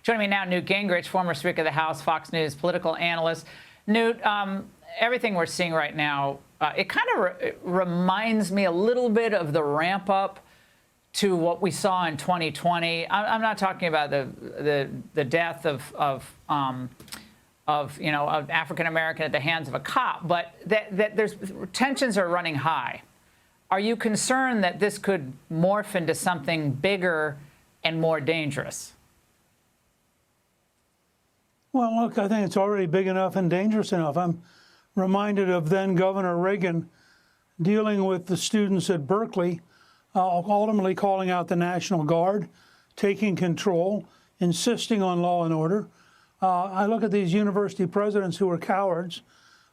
Joining me now, Newt Gingrich, former Speaker of the House, Fox News political analyst. Newt, everything we're seeing right now, it kind of reminds me a little bit of the ramp up to what we saw in 2020. I'm not talking about the death of African American at the hands of a cop, but that there's tensions are running high. Are you concerned that this could morph into something bigger and more dangerous? Well, look, I think it's already big enough and dangerous enough. I'm reminded of then Governor Reagan dealing with the students at Berkeley, ultimately calling out the National Guard, taking control, insisting on law and order. I look at these university presidents who are cowards.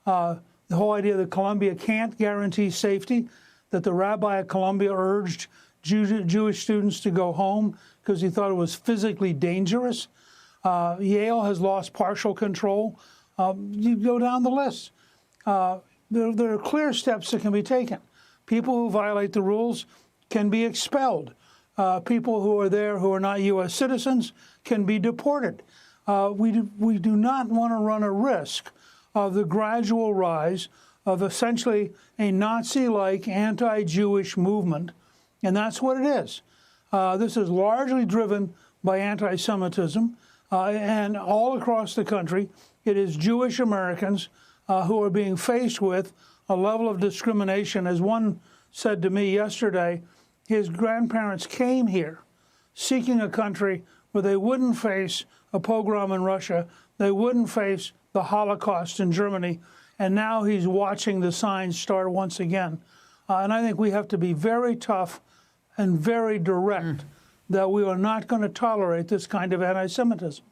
The whole idea that Columbia can't guarantee safety, that the rabbi at Columbia urged Jewish students to go home because he thought it was physically dangerous. Yale has lost partial control. You go down the list. There are clear steps that can be taken. People who violate the rules can be expelled. People who are there who are not U.S. citizens can be deported. We do not want to run a risk of the gradual rise of essentially a Nazi-like anti-Jewish movement, and that's what it is. This is largely driven by anti-Semitism, and all across the country, it is Jewish Americans who are being faced with a level of discrimination. As one said to me yesterday, his grandparents came here seeking a country where they wouldn't face a pogrom in Russia, they wouldn't face the Holocaust in Germany, and now he's watching the signs start once again. And I think we have to be very tough and very direct that we are not going to tolerate this kind of anti-Semitism.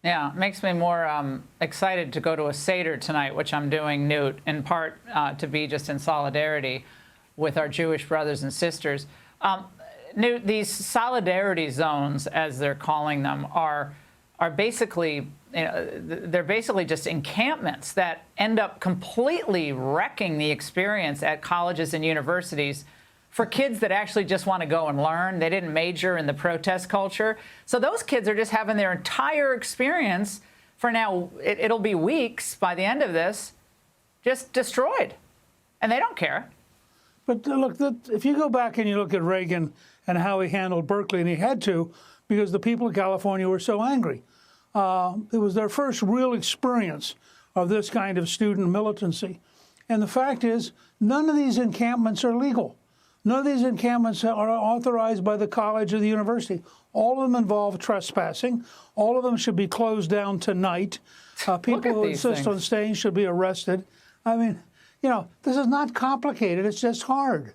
Yeah, it makes me more excited to go to a Seder tonight, which I'm doing, Newt, in part to be just in solidarity with our Jewish brothers and sisters. Newt, these solidarity zones, as they're calling them, are basically, they're basically just encampments that end up completely wrecking the experience at colleges and universities for kids that actually just want to go and learn. They didn't major in the protest culture. So those kids are just having their entire experience for now, it'll be weeks by the end of this, just destroyed. And they don't care. But look, if you go back and you look at Reagan and how he handled Berkeley, and he had to because the people of California were so angry. It was their first real experience of this kind of student militancy. And the fact is, none of these encampments are legal. None of these encampments are authorized by the college or the university. All of them involve trespassing. All of them should be closed down tonight. People who insist on staying should be arrested. I mean, this is not complicated. It's just hard.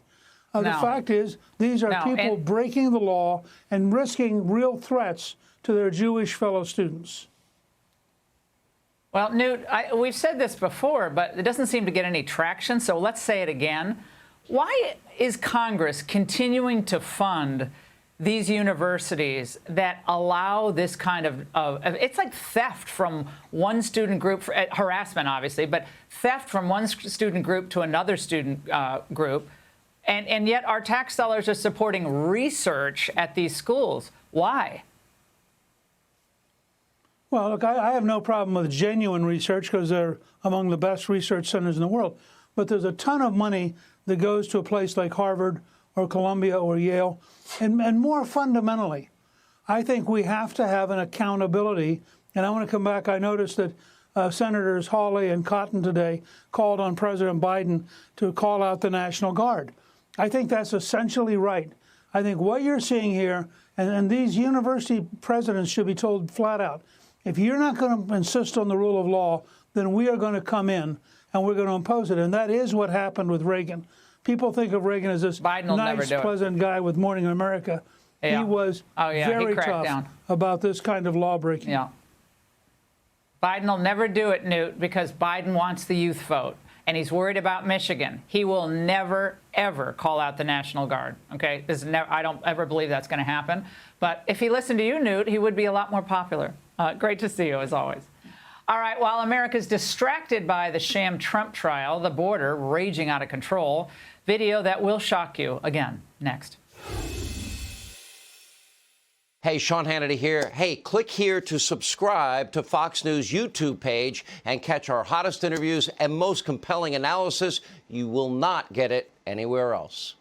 The fact is, these are people breaking the law and risking real threats to their Jewish fellow students. Well, Newt, we've said this before, but it doesn't seem to get any traction, so let's say it again. Why is Congress continuing to fund these universities that allow this kind of it's like theft from one student group, harassment obviously, but theft from one student group to another student group, and yet our tax dollars are supporting research at these schools? Why? Well, look, I have no problem with genuine research because they're among the best research centers in the world. But there's a ton of money that goes to a place like Harvard or Columbia or Yale. And more fundamentally, I think we have to have an accountability. And I want to come back. I noticed that Senators Hawley and Cotton today called on President Biden to call out the National Guard. I think that's essentially right. I think what you're seeing here, and these university presidents should be told flat out, if you're not going to insist on the rule of law, then we are going to come in and we're going to impose it. And that is what happened with Reagan. People think of Reagan as this nice, pleasant guy with Morning America. Yeah. He was very tough about this kind of law breaking. Yeah. Biden will never do it, Newt, because Biden wants the youth vote. And he's worried about Michigan. He will never, ever call out the National Guard. Okay, I don't ever believe that's going to happen. But if he listened to you, Newt, he would be a lot more popular. Great to see you, as always. All right, while America's distracted by the sham Trump trial, the border raging out of control, video that will shock you. Again, next. Hey, Sean Hannity here. Hey, click here to subscribe to Fox News YouTube page and catch our hottest interviews and most compelling analysis. You will not get it anywhere else.